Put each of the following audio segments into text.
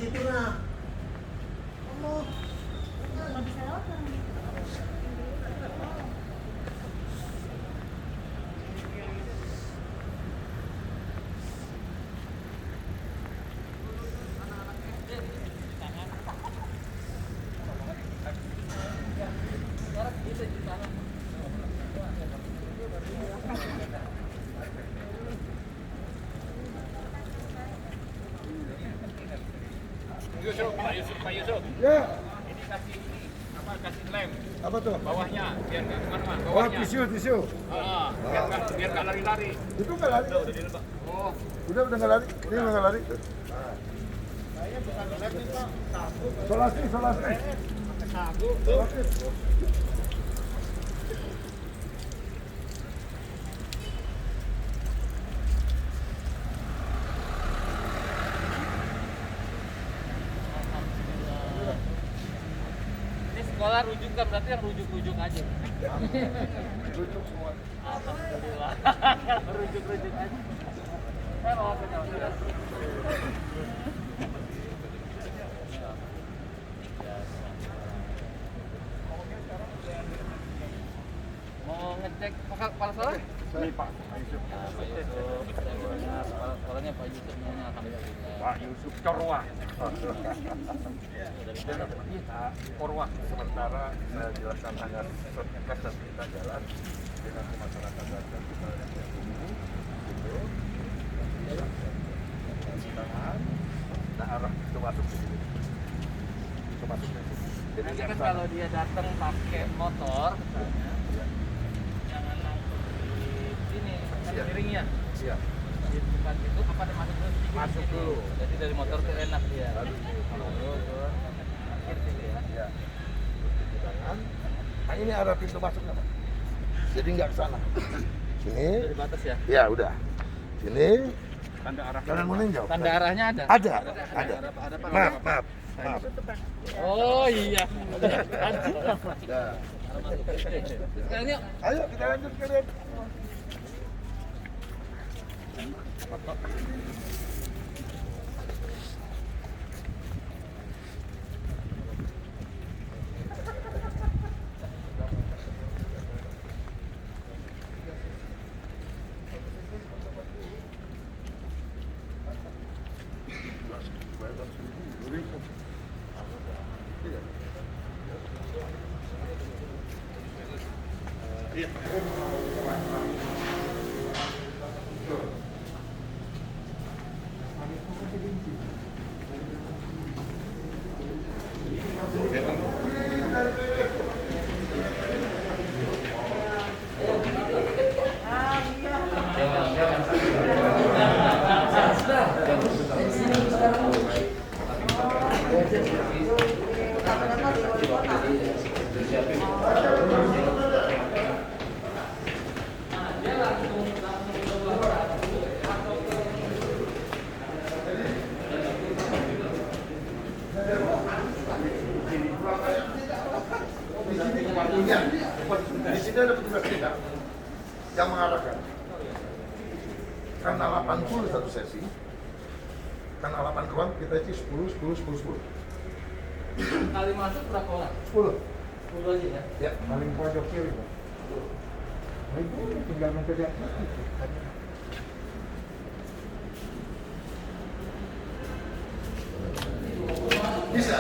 situ nah. Allah. Nggak bisa lewat kan? Pak Yusuf. Ya. Ini kasih kasih lem Apa tuh? bawahnya biar nggak kemana-mana. Oh, Bawahnya. tisu. Biar nggak lari-lari. Itu nggak lari. Udah dilebak. Oh. Udah nggak lari. Ini nggak lari. Saya bukan lem nih Pak. Sabu. Solasi. Pakai sabu tuh. Ini sekolah rujukan berarti yang rujuk-rujuk aja. Rujuk semua. Alhamdulillah. Rujuk-rujuk aja. Saya mau ke jauh. Mau ngecek kepala sekolah? Ini Pak Yusuf. Pak Yusuf, kepala sekolahnya Pak Yusuf namanya alhamdulillah. Pak Yusuf Corwa. Korwah. Sementara saya jelaskan agar tes dan kita jalan dengan masyarakat dan kita tunggu gitu. Tangan, nah arah itu masuk ke sini. Itu masuk ke sini. Jadi Nanti yang kan sana. kalau dia datang pakai motor, misalnya, jangan langsung di sini, kan Iya. miringnya. Iya. Di depan itu apa ada masuk dulu? sedikit Masuk sini. dulu. Jadi dari motor tuh enak dia. Lalu Terus parkir sini ya. ya. Terus cuci tangan. Nah ini arah pintu masuknya Pak. Jadi nggak ke sana. Sini. Udah di batas ya. Ya udah. Sini. Tanda arah. Kanan meninjau. Tanda arahnya ada. Ada. Maaf. Oh iya. Ya. Sekarang yuk. Ayo kita lanjut kalian. Iya, di sini ada petugas kita yang mengarahkan. Karena 80 satu sesi, karena 8 ruang kita isi 10. Kali masuk berapa orang? 10. 10 aja ya. Ya. Paling pojok kiri Pak. Nah, itu tinggal mencegah. Bisa,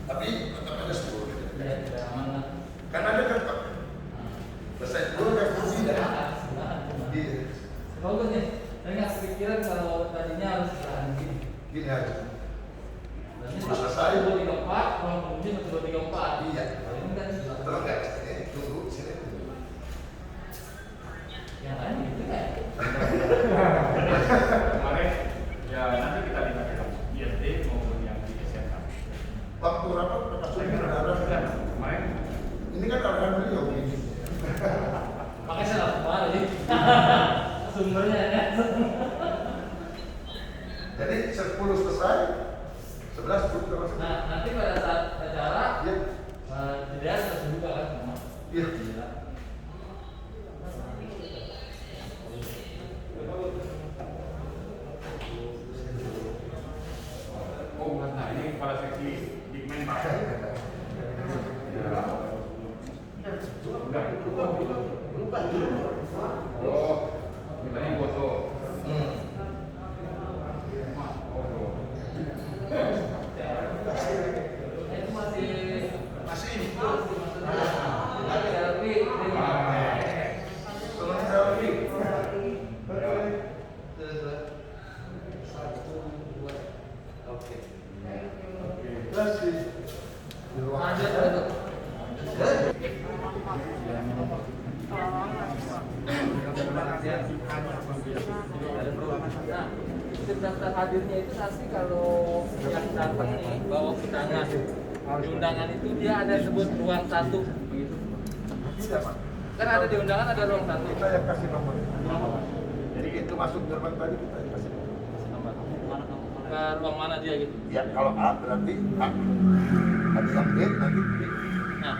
tapi tetap ada 10. Ya, tidak aman lah. Karena ada kan Pak. Selesai 10 kan tidak. Iya. Bagus nih. Saya nggak kepikiran kalau tadinya harus gini. Gini aja. Berarti Selesai. 234, kalau mungkin 234. Iya. Kalau ini kan sudah. Terus nggak? Tunggu sini. Yang lain gitu kan? Kemarin ya nanti kita lihat ya ISD maupun yang di SMK. Waktu rapat Pak Sumi Sudah kemarin ini kan arahan beliau begini. Makanya saya langsung marah jadi sumbernya ya. Jadi 10 selesai, 11 kita masuk. Nah, nanti pada saat acara, Iya. jeda harus buka kan semua. Iya. Gila. Oh, kepala seksi Dikmen Pak. Oh, mintanya foto. Daftar hadirnya itu nanti kalau yang datang nih bawa undangan. Di undangan itu dia ada sebut ruang 1 begitu. Kan ada di undangan ada ruang 1. Kita yang kasih nomor. Jadi itu masuk gerbang tadi kita yang kasih nomor. Ke ruang mana dia gitu? Ya kalau A berarti A. Ada yang B nanti B. Nah,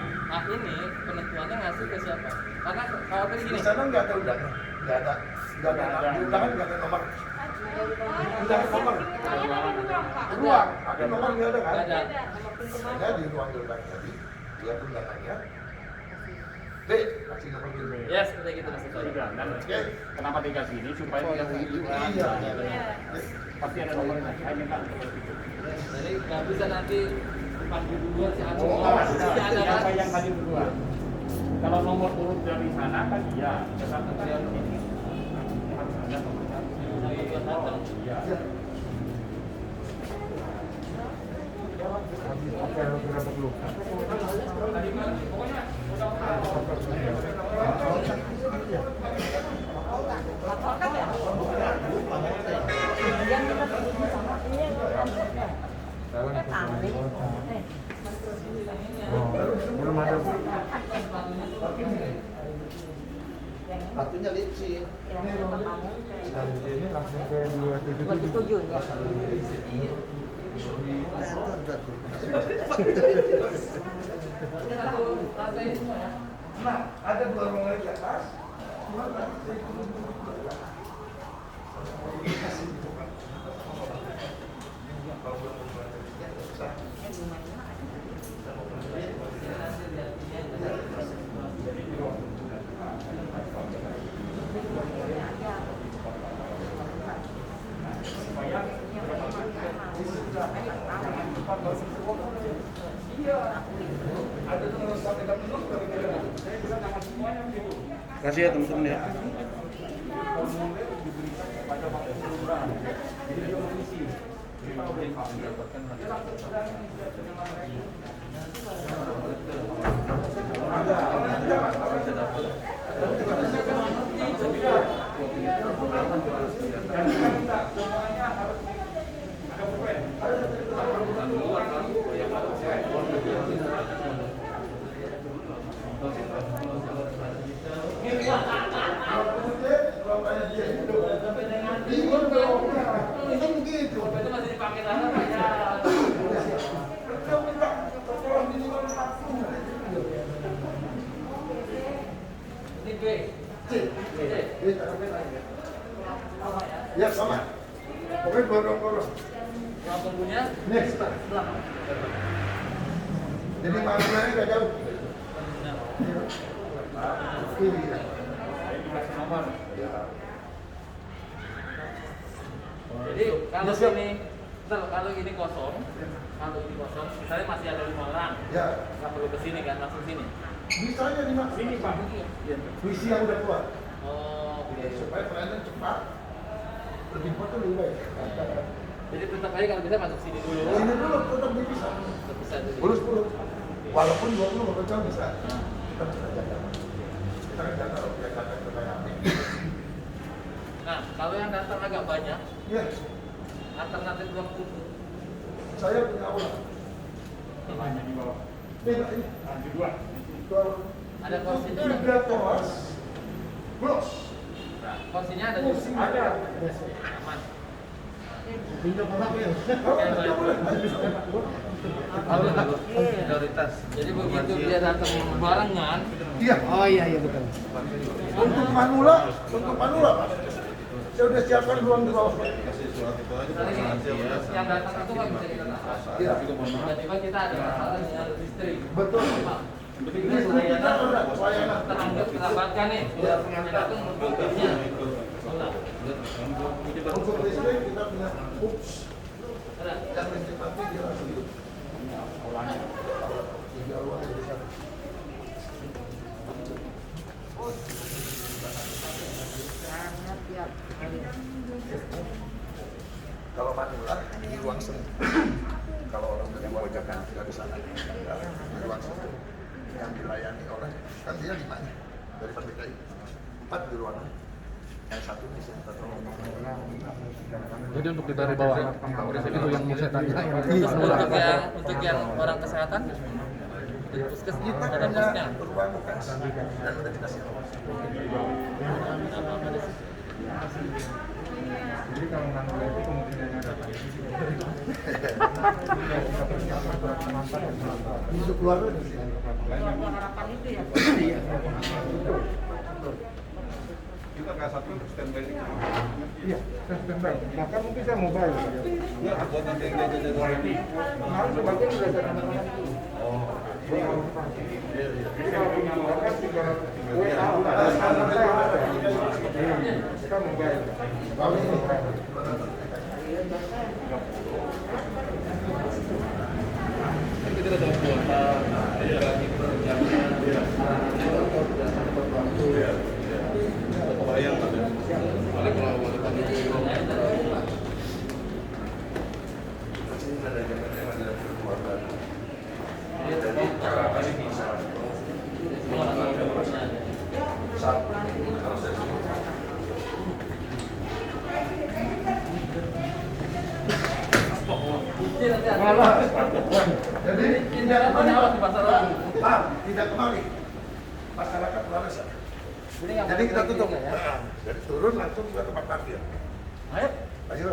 ini penentuannya ngasih ke siapa? Karena kalau tadi Di gini, sana nggak ada undangan, nggak ada di undangan nggak ada nomor. Undangan nomor. Ruang, ada nomor nggak ada kan? nggak ada. Ada di ruang gerbang tadi. Lihat undangannya. B kasih nomor B. Ya seperti gitu maksud saya. Sudah, dan Oke. kenapa dikasih ini supaya tidak ketiduran. Iya. Pasti ada nomornya. Saya minta Jadi nggak bisa nanti panggil duluan si Anu. Oh, Pasti ada kan? siapa yang hadir duluan? Kalau nomor urut dari sana kan iya, tetapi yang ini harus ada nomor satu. Iya. Tadi kan pokoknya Yang kita pergi sama ini Belum ada. Kartunya licin. Dari sini langsung ke 277. Nah, ada dua ruangan di atas. Kasih ya teman-teman ya. Itu masih dipakai lama Pak ya. Ini B. Ya sama. Pokoknya gorong-gorong. Ruang tunggunya Next. belakang. Jadi maknanya nggak jauh. Ini ya. dikasih nomor. Jadi kalau ini, kalau ini kosong, misalnya masih ada 5 orang, Ya, nggak perlu ke sini kan, langsung sini. bisa aja nih Mas. Sini Pak. Iya. Visi yang udah keluar. Oh, oke. Supaya pelayanan cepat. Lebih cepat tuh lebih baik. Jadi tetap aja kalau bisa masuk sini dulu. Sini dulu tetap dipisah. Tetap bisa dulu. Boleh 10. Walaupun 20 nggak jam bisa. Kita bisa jaga. Kita kan jaga loh, kita jaga supaya aman. Nah, kalau yang datang agak banyak, Iya, alternatif ruang tunggu. saya punya aula. Namanya di bawah. Beda ini. Lanjut dua. Ada kursi Itu juga. 3 kelas. Blok. Nah, kursinya ada Kursi juga. ada. Aman. Pinjam orang ya. Prioritas. Jadi begitu dia datang barengan, Iya. Oh iya betul. Untuk manula Pak. Saya udah siapkan ruang di bawah. Kasih surat itu aja. Yang datang itu kan bisa kita tangkap. Iya. Tiba-tiba kita ada masalah dengan listrik. Betul. Ini pelayanan Pelayanan. teranggap terlambatkan nih. Yang datang mobilnya. Untuk listrik kita punya ups. Yang listrik mati dia langsung hidup. Tiga ruang di sana. Kalau manula di ruang seni. Kalau orang dari pojokan tidak bisa di ruang seni. Yang dilayani oleh kan dia 5 nya dari PDKI. 4 di ruangan. Yang satu di sini. Jadi untuk ditaruh bawah itu yang mau saya tanya. Untuk yang orang kesehatan di puskesmas Kita ada punya posnya. ruang UKS dan udah dikasih nomor. Jadi kalau manula itu kemungkinannya datang. Bisa keluar dari sini. Harapan itu ya. Kita nggak satu standby di kamar. Iya, saya standby. Bahkan mungkin saya mobile. Ya, buat nanti yang jaga-jaga ini. Kemarin sebagian sudah saya anak-anak itu. Jadi kalau punya orang tinggal WA, nomor saya ada. Kita mobile. Kami ini. Kita udah tahu kuota, Bayang ada. Jadi tidak kemari. Tidak kemari. Masyarakat laras. Jadi kita tutup. Jadi turun langsung ke tempat parkir. Ayo. Ayo.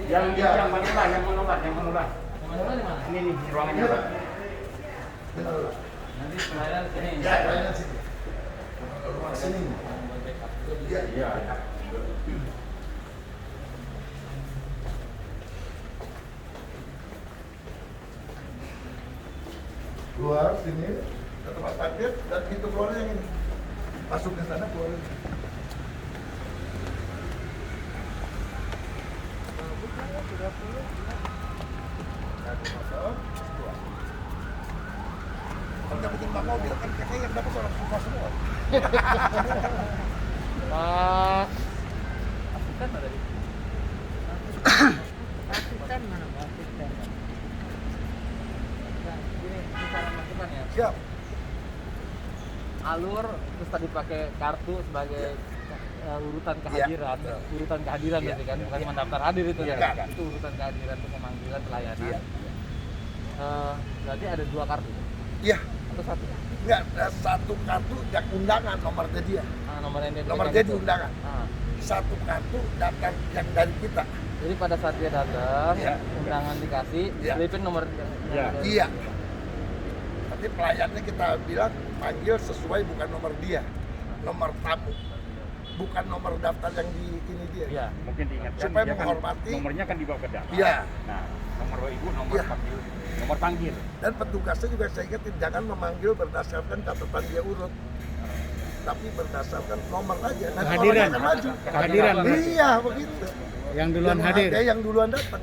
Yang manula. Yang mana di mana? Ini nih ruangannya. Iya, Pak. Benar. Nanti pelayanan sini. Ya, layanan sini. Ruang sini. Iya. Iya. Keluar sini ke tempat parkir dan pintu keluarnya yang ini. Masuk ke sana keluar. Kalau dapetin Pak mobil kan katanya yang dapat orang semua semua. Pak asisten ada di Asisten mana Pak? Asisten. Nah, ini cara masukkan ya. Siap. Alur terus tadi pakai kartu sebagai urutan kehadiran, Iya, betul. urutan kehadiran Iya. berarti kan bukan cuma daftar hadir itu Iya, ya. kan. Itu urutan kehadiran untuk pemanggilan pelayanan. Iya. Berarti ada 2 kartu Iya. atau 1? Enggak, ada satu kartu yang undangan nomornya dia. Nomor yang dia Nomor pegang dia itu. undangan. Ah. Satu kartu daftar yang dari kita. Jadi pada saat dia datang, Iya. undangan dikasih, Iya. selipin nomor Iya. Iya. Tapi pelayannya kita bilang panggil sesuai bukan nomor dia, nomor tamu, bukan nomor daftar yang di ini dia. Iya. Mungkin diingatkan Supaya dia kan menghormati. nomornya kan dibawa ke dalam. Iya. Nah, nomor ibu nomor Iya. panggil, nomor panggil. Dan petugasnya juga saya ingatin jangan memanggil berdasarkan catatan dia urut, tapi berdasarkan nomor aja. Nanti Kehadiran. orang akan maju. Kehadiran. Iya begitu. Yang duluan Yang hadir. ada yang duluan datang.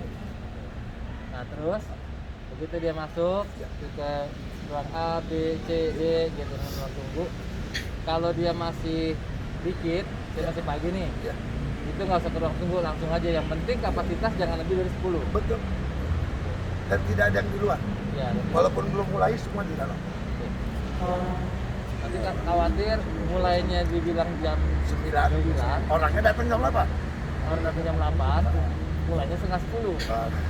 Nah terus begitu dia masuk Ya. ke ruang A, B, C, D gitu ruang tunggu. Kalau dia masih dikit, dia masih pagi nih, Ya, itu nggak usah ke ruang tunggu, langsung aja. Yang penting kapasitas jangan lebih dari 10. betul. Dan tidak ada yang di luar. Ya, Walaupun belum mulai semua di dalam. nanti kan khawatir mulainya dibilang jam 9. 9, Orangnya datang jam 8. orang datang jam 8, mulainya setengah 10.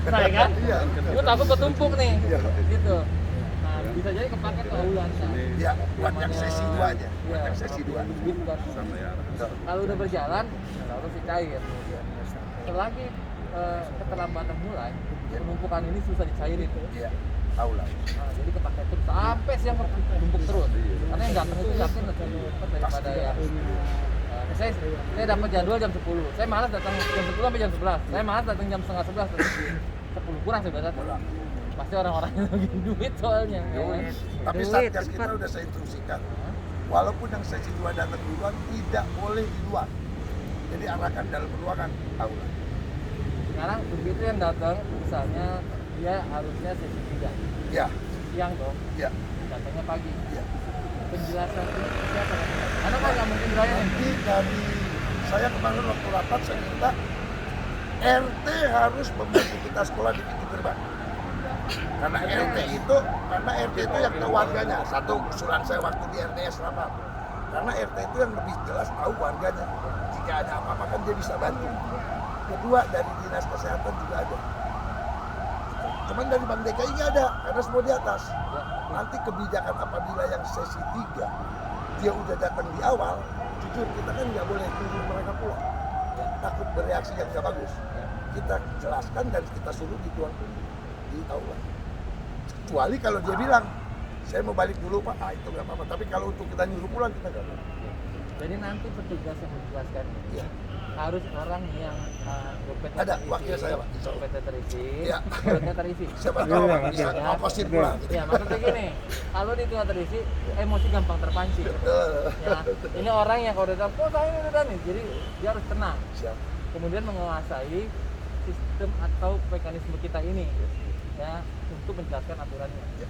Nah, kan? Iya. Gue takut ketumpuk nih, Iya. gitu. Nah, bisa jadi kepake ke aula ntar. Ya, buat yang sesi 2 aja. Buat Iya. yang sesi 2. Gitu kan. Kalau udah berjalan, harus dicair. Selagi keterlambatan mulai, penumpukan ini susah dicairin. Iya, aula. Nah, jadi kepake terus sampai siang tumpuk terus. Karena yang datang itu yakin lebih cepat daripada yang Saya dapat jadwal jam 10. Saya malas datang jam 10 sampai jam 11. Saya malas datang jam setengah 11 terus 10 kurang saya datang. Pasti orang-orang yang lagi duit soalnya. Ya kan? Tapi Duit, satgas kita cepat. udah saya instruksikan. Walaupun yang sesi 2 datang duluan tidak boleh di luar. Jadi arahkan dalam ruangan aula. Sekarang begitu yang datang misalnya dia harusnya sesi 3. Ya, Siang dong. ya, Datangnya pagi. ya. Penjelasan ini siapa? Karena kan nggak mungkin berani. Nanti dari saya kemarin waktu rapat saya minta RT harus membantu kita sekolah di pintu gerbang. Karena RT itu yang tahu warganya. Satu usulan saya waktu di RTS rapat. Karena RT itu yang lebih jelas tahu warganya. Jika ada apa-apa kan dia bisa bantu. Kedua dari dinas kesehatan juga ada. Cuman dari Bank DKI nggak ada karena semua di atas. Nanti kebijakan apabila yang sesi 3 dia udah datang di awal, jujur kita kan nggak boleh tunggu mereka pulang. Takut bereaksi yang nggak bagus. Kita jelaskan dan kita suruh di ruang tunggu di aula. Kecuali kalau dia bilang, saya mau balik dulu Pak, itu nggak apa-apa. Tapi kalau untuk kita nyuruh pulang kita nggak boleh. Jadi nanti petugas yang menjelaskan Iya. harus orang yang dompetnya Ada terisi, wakil saya Pak, insya Allah. dompetnya terisi, Iya. dompetnya terisi. Siapa tahu Pak, bisa Ya. ongkosin pulang. Ya maksudnya gini, kalau itu nggak terisi, emosi gampang terpancing. Ya, ini orang yang kalau datang, oh saya ini udah nih, jadi dia harus tenang. Siap. Kemudian menguasai sistem atau mekanisme kita ini, ya untuk menjelaskan aturannya. Ya.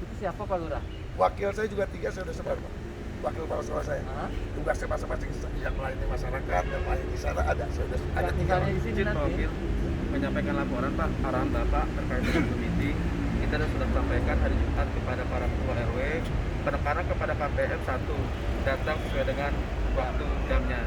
Itu siapa Pak Lurah? Wakil saya juga 3 saya udah sebar Pak. Wakil kepala sekolah saya. Hah? Tugasnya masing-masing yang melayani masyarakat, yang melayani di sana ada. Saya udah ada 3 Misalnya Pak. di sini Izin Pak nanti. Wakil menyampaikan laporan Pak, arahan Bapak terkait dengan Zoom meeting. Kita sudah sampaikan hari Jumat kepada para ketua RW, penekanan kepada KPM 1 datang sesuai dengan waktu jamnya.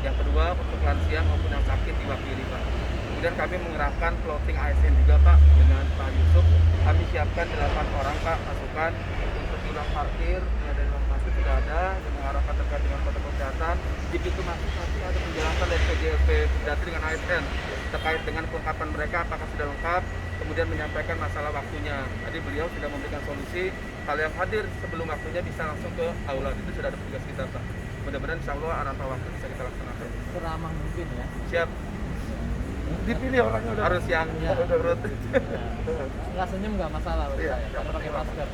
Yang kedua untuk lansia maupun yang sakit diwakili Pak. Kemudian kami mengerahkan plotting ASN juga Pak dengan Pak Yusuf. Kami siapkan 8 orang Pak masukan untuk di ruang parkir. Ya, dari ruang parkir sudah ada dan mengarahkan terkait dengan protokol kesehatan. Di pintu masuk nanti ada penjelasan dari PJLP Dati dengan ASN terkait dengan kelengkapan mereka apakah sudah lengkap. Kemudian menyampaikan masalah waktunya. Tadi beliau sudah memberikan solusi. Kalau yang hadir sebelum waktunya bisa langsung ke aula. Itu sudah ada petugas kita Pak. Mudah-mudahan insya Allah arah waktu bisa kita laksanakan. Seramah mungkin ya. Siap. Dipilih orangnya udah. Harus yang Ya. menurut. Nggak senyum nggak masalah bagi Iya. saya, karena pakai masker.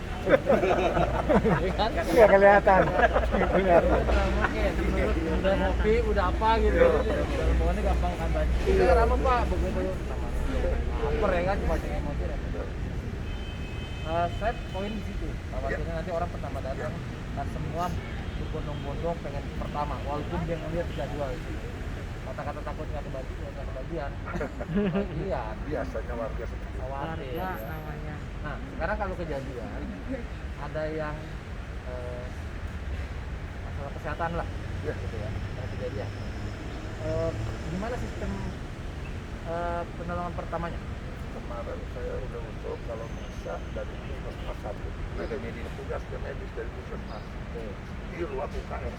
Iya kan? Nggak kelihatan. Kelihatan. Mungkin udah ngopi, udah apa gitu. Pokoknya gampang kan banyak. Kita ramah Pak, begitu. Lapar ya kan, cuma dengan emosi. Saya poin di situ. Bahwasanya nanti orang pertama datang dan semua berbondong-bondong pengen pertama, walaupun dia ngeliat jadwal itu. Kata-kata takut nggak kebagian. Kebagian. Biasanya warga seperti itu. Khawatir. Warga Ya. namanya. Nah, sekarang kalau kejadian ada yang masalah kesehatan lah, Ya. gitu ya, ada kejadian. Gimana sistem penolongan pertamanya? Kemarin saya udah usul kalau bisa dari puskesmas 1 ada medis tugas ke medis dari puskesmas di ruang UKS.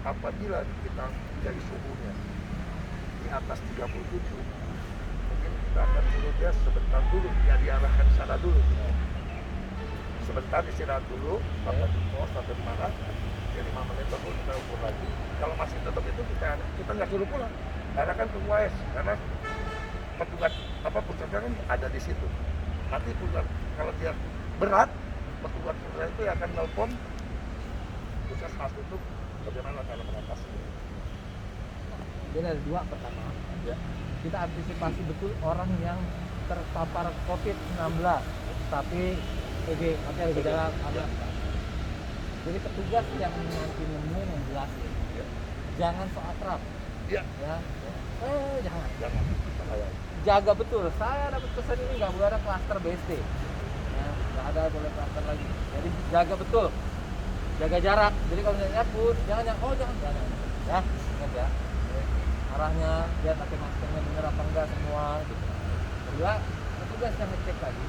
Apabila kita dari suhunya di atas 37 mungkin kita akan suruh dia sebentar dulu, ya diarahkan sana dulu, sebentar istirahat dulu, apa di pos atau di mana ya 5 menit baru kita ukur lagi. Kalau masih tetap itu kita nggak suruh pulang, arahkan ke UKS karena petugas puskesmas kan ada di situ. Nanti kalau dia berat, petugas itu akan nelpon puskesmas untuk bagaimana cara mengatasi. Jadi ada dua. Pertama, Ya. kita antisipasi betul orang yang terpapar COVID-19, tapi nanti ada gejala ada. Jadi petugas yang nanti nemuin yang jelasin, Ya. jangan so akrab, Ya. ya. Jangan. Jangan bahaya. Jaga betul. Saya dapat pesan ini nggak boleh ada klaster BSD, ya, nggak ada boleh klaster lagi. Jadi jaga betul, jaga jarak. Jadi kalau misalnya pun jangan ya, ingat ya. Arahnya lihat pakai maskernya bener apa enggak semua gitu. Kedua, petugas yang ngecek lagi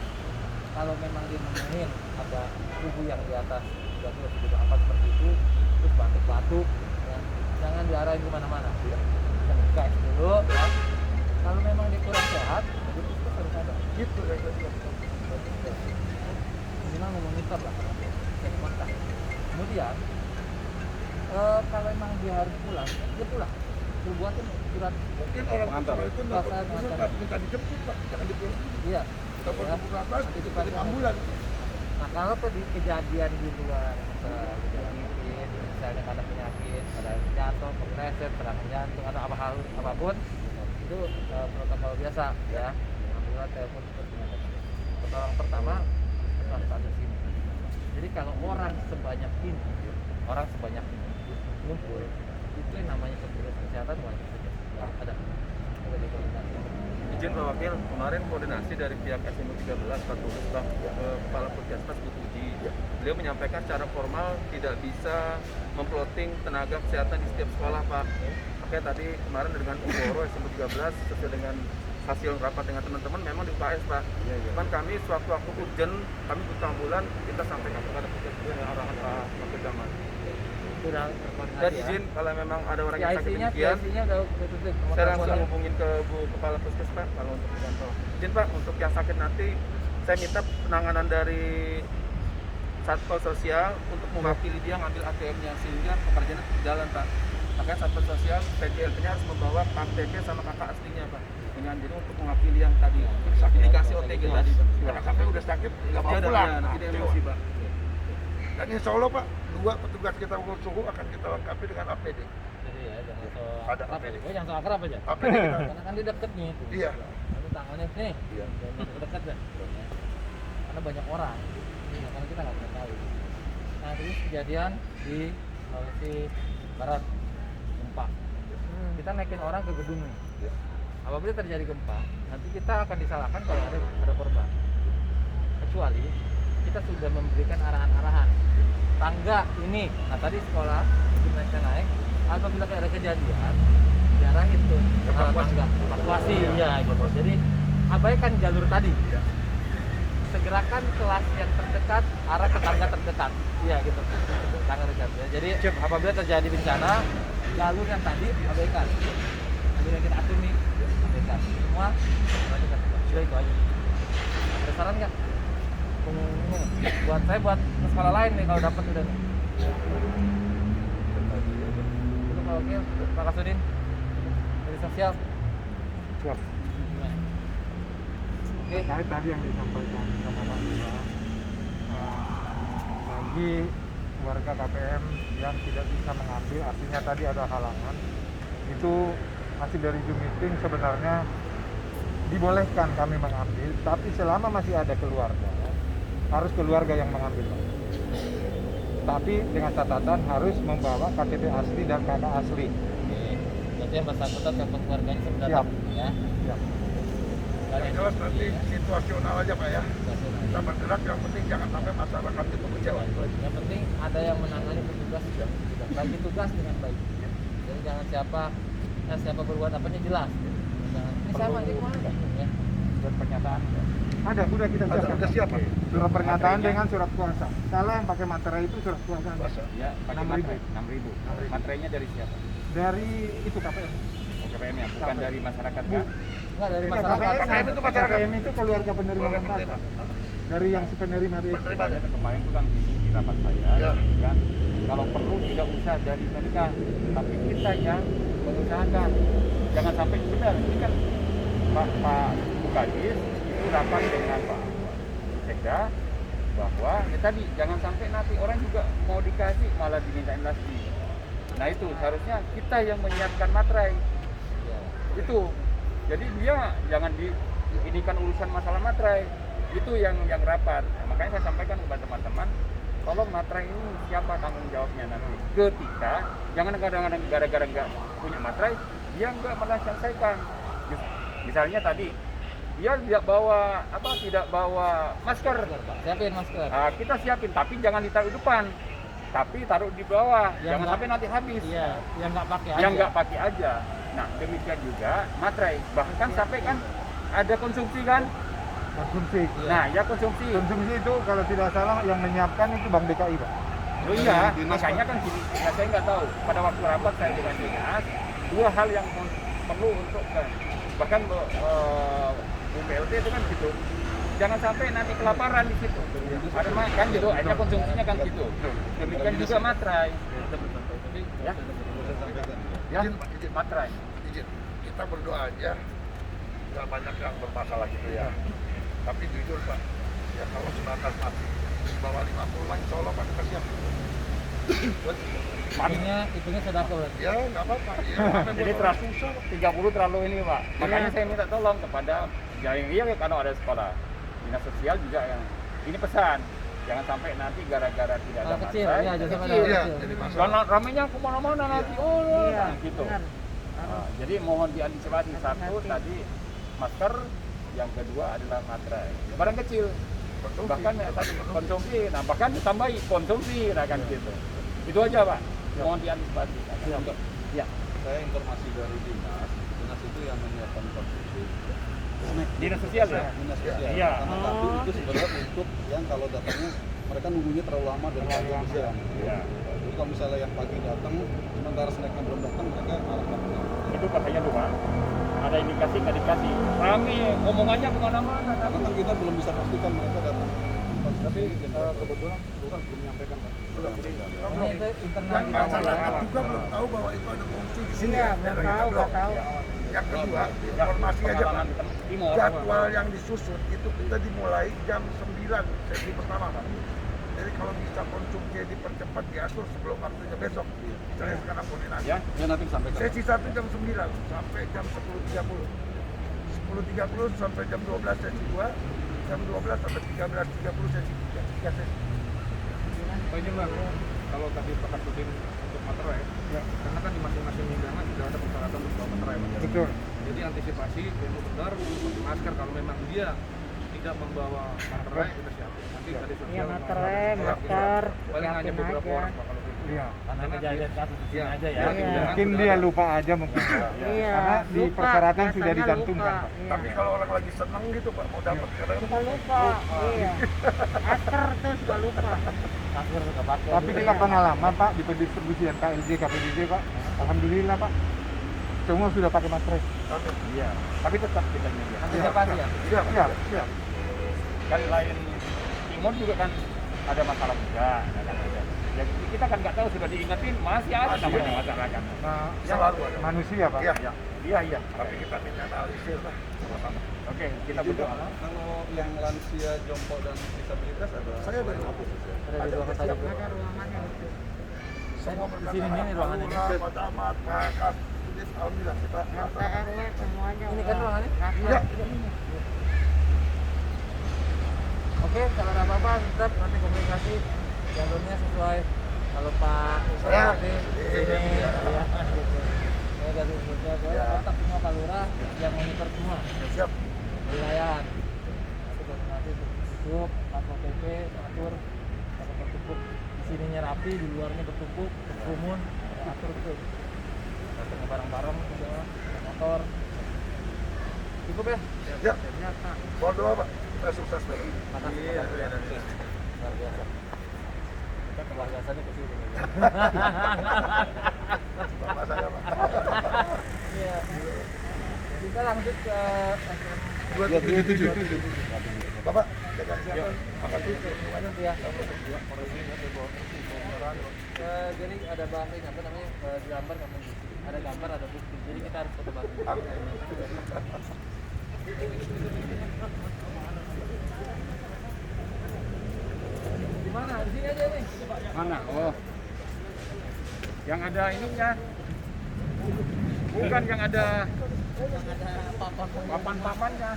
kalau memang dia nemuin ada tubuh yang di atas 30 atau apa seperti itu, terus batuk-batuk, ya, jangan diarahin kemana-mana. Yang guys dulu, ya. Kalau memang dia kurang sehat, jadi itu harus ada. Gitu ya. Minimal memonitor lah, cek kontak. Kemudian Kalau emang dia harus pulang, dia pulang. Suruh buatin surat. Mungkin orang Pengantar. tua itu dapat surat Pak, minta dijemput Pak, jangan dipulang. Iya. Kita pukul atas, kita di ambulan. Nah kalau di kejadian di luar mungkin misalnya ada penyakit, ada jatuh, kepleset, serangan jantung atau apapun itu protokol biasa ya. Ambulan, telepon, pertolongan pertama harus ada sini. Jadi kalau orang sebanyak ini ngumpul, itu yang namanya petugas kesehatan wajib saja. Ada dikoordinasi. Izin Pak Wakil, kemarin koordinasi dari pihak SMU 13 Pak Tulus Bang, Kepala Puskesmas Bu Puji. Beliau menyampaikan secara formal tidak bisa memploting tenaga kesehatan di setiap sekolah Pak. Makanya tadi kemarin dengan Umboro SMU 13 sesuai dengan hasil rapat dengan teman-teman memang di UKS Pak. Cuman kami sewaktu-waktu urgent, kami butuh ambulan, kita sampaikan kepada puskesmas dengan arahan Pak Wakil Camat. Kurang Dan terkoordinasi izin kalau memang ada orang yang sakit PIC-nya demikian, udah tutup. saya langsung hubungin ke Bu Kepala Puskesmas kalau untuk dipantau. Izin Pak, untuk yang sakit nanti saya minta penanganan dari Satpol Sosial untuk mewakili dia ngambil ATM-nya sehingga pekerjaannya jalan Pak. Makanya Satpol Sosial PJLP-nya harus membawa KTP sama kakak aslinya Pak. Dengan jadi untuk mewakili yang tadi dikasih OTG tadi Pak. Karena kakak udah sakit, nggak mau pulang. Nanti dia emosi Pak. Dan insya Allah Pak, 2 petugas kita ukur suhu akan kita lengkapi dengan APD. Jadi ya jangan so Ada akrab APD. aja. Oh jangan so akrab aja. APD kita. Karena kan dia deket nih. Iya. Lalu tangannya nih. Iya. Deket ya. Karena banyak orang. Iya, karena kita nggak pernah tahu. Nah terus kejadian di Sulawesi Barat gempa. Kita naikin orang ke gedung nih. Iya. Apabila terjadi gempa, nanti kita akan disalahkan kalau ada korban. Kecuali kita sudah memberikan arahan-arahan. Tangga ini, nah tadi sekolah naik, apabila ada kejadian, diarahin tuh tangga, evakuasi, ya gitu. Jadi abaikan jalur tadi. Segerakan kelas yang terdekat, arah ke tangga terdekat, iya gitu. Tangga terdekat. Ya. Jadi apabila terjadi bencana, jalur yang tadi abaikan. Jalur yang kita atur nih, abaikan. Semua abaikan. Sudah itu aja. Ada saran nggak? Buat saya buat ke sekolah lain nih kalau dapat udah nih. Itu Pak Wakil, Pak Kasudin dari sosial. Siap. Oke. Terkait tadi yang disampaikan sama Pak Lura, bagi warga KPM yang tidak bisa mengambil, artinya tadi ada halangan, itu hasil dari Zoom meeting sebenarnya dibolehkan kami mengambil, tapi selama masih ada keluarga, harus keluarga yang mengambil. Tapi dengan catatan harus membawa KTP asli dan kakak asli. Oke. Berarti yang bersangkutan telepon keluarganya sebelum datang ya. Siap. Yang jelas nanti situasional aja Pak ya. Kita bergerak, yang penting jangan sampai masyarakat itu kecewa. Yang penting ada yang menangani petugas sudah bagi tugas dengan baik. Jadi jangan siapa berbuat apanya jelas. Jangan ini sama ini kemana ya. Dan pernyataan ada, sudah kita Ada, siapkan. udah siap, Pak. Surat pernyataan dengan surat kuasa. Salah yang pakai materai itu surat kuasa. Ya, pakai 6.000. materai 6.000. Materainya dari siapa? Dari itu KPM. KPM ya, bukan KPM. dari masyarakat Bu. kan? Enggak dari Iya, masyarakat. KPM itu masyarakat. KPM itu keluarga penerima manfaat. Dari yang si penerima BSD. Saya kemarin itu kan di rapat saya, Ya. kan? Kalau perlu tidak usah dari mereka, tapi kita yang mengusahakan. Jangan sampai benar, ini kan Pak Bukadis itu rapat dengan Pak Sekda bahwa ya tadi jangan sampai nanti orang juga mau dikasih malah dimintain lagi. Nah itu seharusnya kita yang menyiapkan materai itu. Jadi dia jangan diinikan urusan masalah materai itu yang rapat. Nah, makanya saya sampaikan kepada teman-teman, tolong materai ini siapa tanggung jawabnya nanti. Ketika jangan kadang-kadang gara-gara nggak punya materai dia nggak malah selesaikan. Misalnya tadi dia tidak bawa masker. Siapin masker. Nah, kita siapin, tapi jangan ditaruh di depan, tapi taruh di bawah. Yang Jangan nggak- sampai nanti habis. Iya, yang nggak pakai aja. Yang nggak pakai aja. Nah, demikian juga materai. Bahkan sampai kan ada konsumsi kan? Konsumsi. Nah, ya konsumsi. Konsumsi itu kalau tidak salah yang menyiapkan itu Bank DKI, Pak. Oh iya, Dinas, makanya kan gini. Nah, saya nggak tahu. Pada waktu rapat saya dengan dinas, dua hal yang perlu untuk bahkan Bu PLT itu kan gitu. Jangan sampai nanti kelaparan di situ. Ada kan gitu, hanya konsumsinya kan gitu. Demikian juga materai. Ya. Ya, Izin, Pak, izin. materai. Izin, kita berdoa aja nggak banyak yang bermasalah gitu ya. Tapi jujur Pak, ya kalau sebatas mati di bawah 50 lah, insya Allah Pak kita siap. Itunya sudah aku. Ya nggak apa-apa. Ya, Jadi terlalu 30 terlalu ini Pak. Makanya saya minta tolong kepada yang iya kalau ada sekolah dinas sosial juga yang ini pesan. Jangan sampai nanti gara-gara tidak ada Kecil, materai, ya, jangan sampai kecil. Iya, kecil. jadi masalah. Karena ramenya kemana-mana nanti, Iya, gitu. benar. Nah, jadi mohon diantisipasi satu tadi masker, yang kedua adalah materai. Barang kecil, bahkan ya, tadi konsumsi, nah bahkan ditambahi konsumsi, nah kan gitu. Itu aja Pak, mohon diantisipasi. Ya. Saya informasi dari dinas itu yang menyiapkan konsumsi. Dinas sosial ya? Dinas sosial. Iya. Karena tapi itu sebenarnya untuk yang kalau datangnya mereka nunggunya terlalu lama dan pagi bisa. Iya. Jadi kalau misalnya yang pagi datang, sementara snacknya belum datang, mereka malah nggak punya. Itu katanya tuh Pak, ada indikasi nggak dikasih. Rame, omongannya kemana-mana. Karena kan kita belum bisa pastikan mereka datang. Tapi kebetulan bukan belum menyampaikan Pak. Ini itu internal Yang kita. masyarakat juga belum tahu bahwa itu ada fungsi di sini. Iya, belum tahu, nggak tahu. Yang kedua, informasi aja Pak. Timur. Jadwal yang disusun itu kita dimulai jam 9 sesi pertama Pak. Jadi kalau bisa konsumsi dipercepat diatur sebelum waktunya besok. Misalnya sekarang koordinasi. Ya. Ya nanti disampaikan. Sesi 1 jam 9 sampai jam 10.30. 10.30 sampai jam 12 sesi 2. Jam 12 sampai 13.30 sesi 3. 3 sesi. Pak izin Bang, kalau tadi Pak Kapudin untuk materai, ya, karena kan di masing-masing hidangan sudah ada persyaratan untuk bawa materai. Betul. Jadi antisipasi benar-benar pakai masker kalau memang dia tidak membawa materai kita siapin. Nanti tadi Iya, sosial materai, masker, paling hanya siapin beberapa aja. orang Pak kalau gitu. Iya. Karena kejadian kasus di sini Iya. aja ya. Iya. Mungkin dia lupa aja mungkin. Iya. Karena di lupa, persyaratan sudah biasanya dicantumkan, lupa. Pak. Iya. Tapi kalau orang lagi senang gitu Pak, mau dapat kadang Suka lupa. Iya. Masker tuh suka lupa. Masker sudah pakai. Tapi kita pengalaman Pak di pendistribusian KLJ, KPDJ Pak, alhamdulillah Pak, semua sudah pakai masker. Iya. Tapi tetap kita nyediakan. Antisipasi ya. Siap. Kan lain timur juga kan ada masalah juga, kan ada. Ya, kita kan nggak tahu sudah diingetin masih ada namanya masalah kan. Nah, selalu ada. manusia Pak. Iya. Iya. Tapi kita minimalisir lah sama-sama. Oke, kita berdoa. Kalau yang lansia, jompo dan disabilitas ada. Saya dari office. Ada di ruangan tadi. Ada ruangannya. Semua Di sini nih ruangannya. Pak Camat, Pak Kas, alhamdulillah kita RT RW semuanya. Ini kan udah ruangannya? rapat. Iya. Oke, kalau ada apa-apa tetap nanti komunikasi jalurnya sesuai. Kalau Pak Saya nanti di sini ya gitu. Saya dari sebutnya saya kontak semua Pak Lurah yang monitor semua siap. wilayah. Nanti koordinasi tutup, Satpol PP atur kalau bertumpuk di sininya rapi, di luarnya bertumpuk, berkerumun, atur betul. Datang bareng-bareng semua, motor. Cukup ya? Ya. Mohon doa Pak. Kita sukses Pak. Makasih. Luar biasa. Kita keluargasannya ke sini. Bapak saya Pak. Iya. Kita lanjut ke 27. Bapak, jaga kesehatan. makasih semuanya tuh ya. Jadi ada bahasa ini apa namanya di gambar kamu ada gambar ada bukti. Jadi kita harus foto bareng. Di mana? Di sini aja nih. Mana? Oh. Yang ada ininya. Bukan yang ada papan-papannya.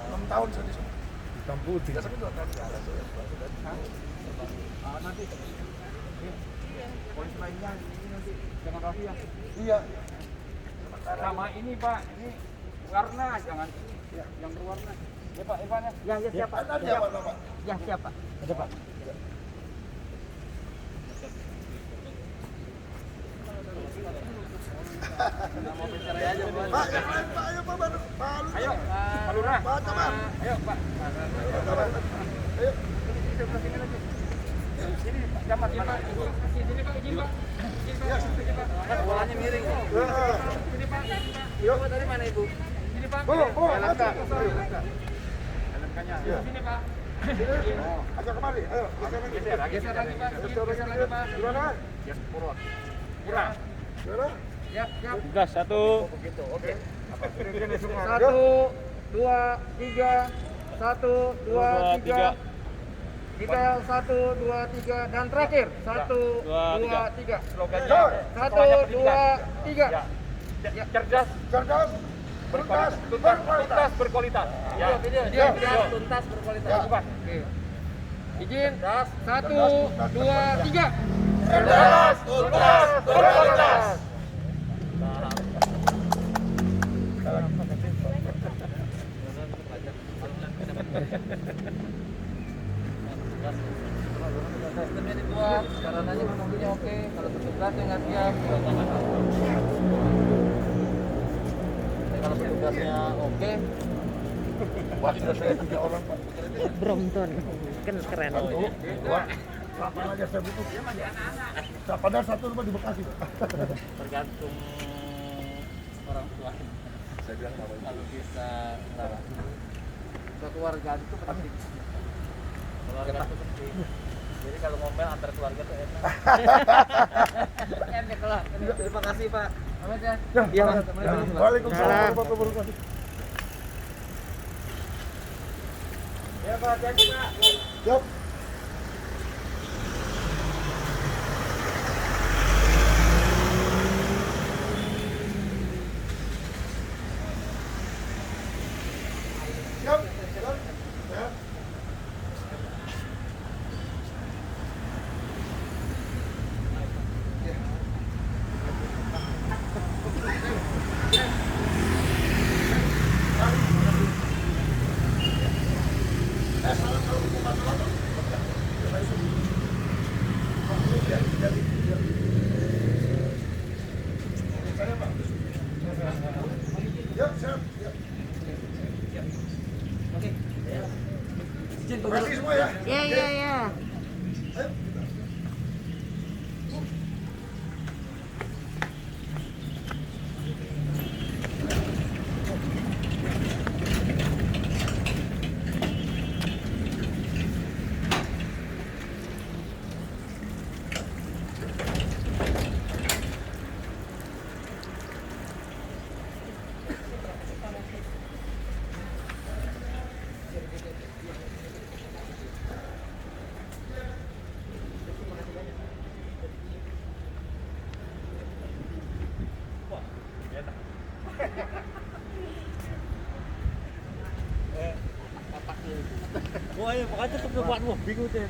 6 tahun saya di sini. Hitam putih. Biasanya 2 tahun. Nanti. Polis lainnya ini nanti jangan rapi ya. Iya. Sama ini Pak, ini warna jangan ini yang berwarna. Ya Pak, Pak ya. Ya, siap Pak. Nanti apa Pak? Ya, siap Pak. Ada Pak. Pak, yang lain Pak, ayo Pak baru. Pak Lurah. Ayo, Pak Lurah. Pak Camat. Ayo Pak. Ayo. Sini lagi. Sini Pak Camat, Pak. Sini Pak, izin Pak. Izin Pak. Kan bolanya miring nih. Sini Pak. Yuk. Ibu tadi mana Ibu? Sini Pak. Oh, LMK. ayo. LMK-nya. Sini Pak. Sini. Ajak kemari. Ayo, geser lagi. Geser lagi Pak. Geser lagi Pak. Gimana? Ya, purut. Kurang. Gimana? Ya, siap. Gas 1. Begitu. Oke. Ini semua. 1, 2, 3. 1, 2, 3. Kita 1, 2, 3 dan terakhir 1, 2, 3. Slogannya 1, 2, 3. Ya. Cerdas, Cerdas, tuntas, tuntas, berkualitas. berkualitas. Ya. Video, Ya. cerdas, tuntas, berkualitas. Ya. Oke. Izin. 1, 2, 3. Cerdas, tuntas, berkualitas. Sistemnya dibuat, sarananya mobilnya oke. Kalau petugasnya nggak siap, kalau petugasnya oke, Wah, sudah saya 3 orang, Pak. Brompton. Kan keren. Wah, kapan aja saya butuh. Padahal 1 rumah di Bekasi. tergantung orang tua. Saya bilang apa? Kalau kita keluarga itu penting. Keluarga itu penting. Jadi kalau ngomel antar keluarga tuh enak. Enak lah. Terima kasih Pak. Amin ya. Iya, Mas. Waalaikumsalam warahmatullahi wabarakatuh. Ya Pak, hati-hati Pak. Yap. Siap. Siap. Siap. Siap, siap. Terima kasih semua ya. Ya, ya, ya. Ayo. Wah, ya pokoknya tuh buatmu bingung deh,